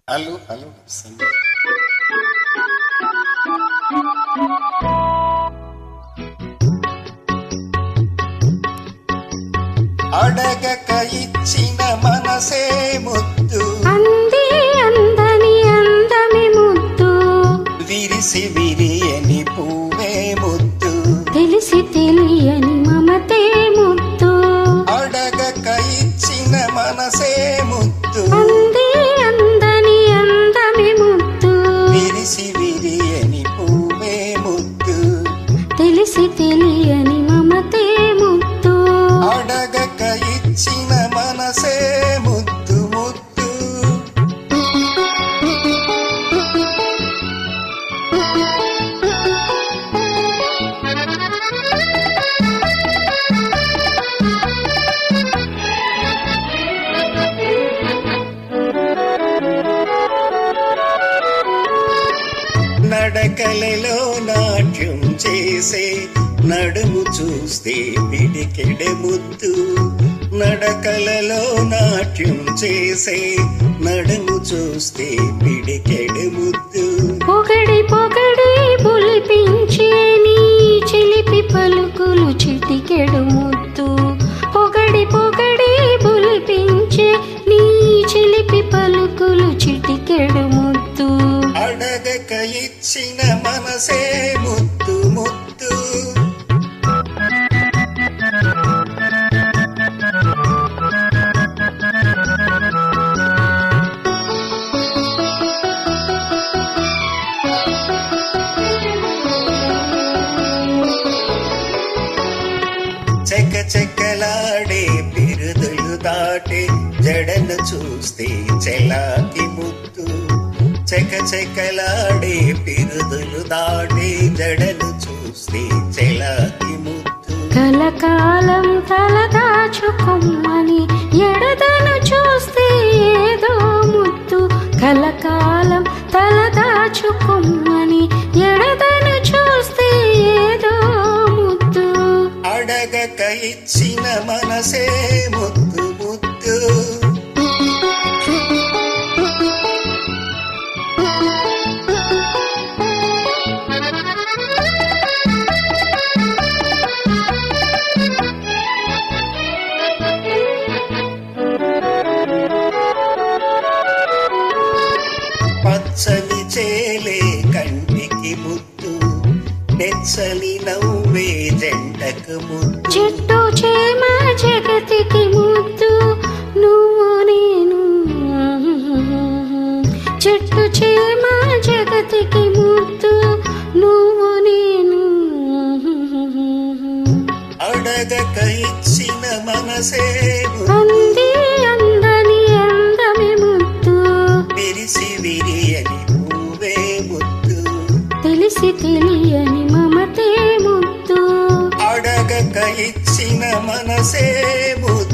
hello hello సంగీ అడగక ఇచ్చిన మనసే ముద్దు అంది అందని అందమి ముద్దు విరిసి విరియని పువ్వే ముద్దు తెలిసి తెలియని మమతే ముద్దు అడగక ఇచ్చిన మనసే ముద్దు అంది అందని అందమి ముద్దు విరిసి విరియని పువ్వే ముద్దు తెలిసి తెలియని మమతే ముద్దు అడగక ఇచ్చిన మనసే ముద్దు ముద్దు నడకలలో నాట్యం చేసే నడుము చూస్తే పిడికెడె ముద్దు నడకలలో నాట్యం చేసే నడుము చూస్తే పిడికెడె ముద్దు పొగడి పొగడి పులిపించే నీ చిలిపి పలుకులు చిటికెడు ముద్దు పొగడి పొగడి పులిపించే నీ చిలిపి పలుకులు చిటికెడు ముద్దు అడగక ఇచ్చిన మనసే ముద్దు ముద్దు చెక్క చెక్కలాడే బిరుదులు దాటే జడను చూస్తే చెలాకి ముద్దు చెక్క చెక్కలాడే బిరుదులు దాటే జడను చూస్తే చెలాకి ముద్దు కలకాలం తలదాచుకొమ్మని ఎడదను చూస్తే ఏదో ముద్దు కలకాలం తలదాచుకొమ్మని ఎడదను చూస్తే ఏదో ముద్దు అడగక ఇచ్చిన మనసే ముద్దు ముద్దు పచ్చని చేలే కంటికి ముద్దు నెచ్చని నవ్వే జంటకు ముద్దు చెట్టు చేమ జగతికి ముద్దు నువ్వు నేను చెట్టు చేమ జగతికి ముద్దు నువ్వు నేను అడగక ఇచ్చిన మనసే అంది అందని అందమి ముద్దు విరిసి విరియని పువ్వే ముద్దు తెలిసి తెలియని మమతే ముద్దు అడగక ఇచ్చిన మనసే ముద్దు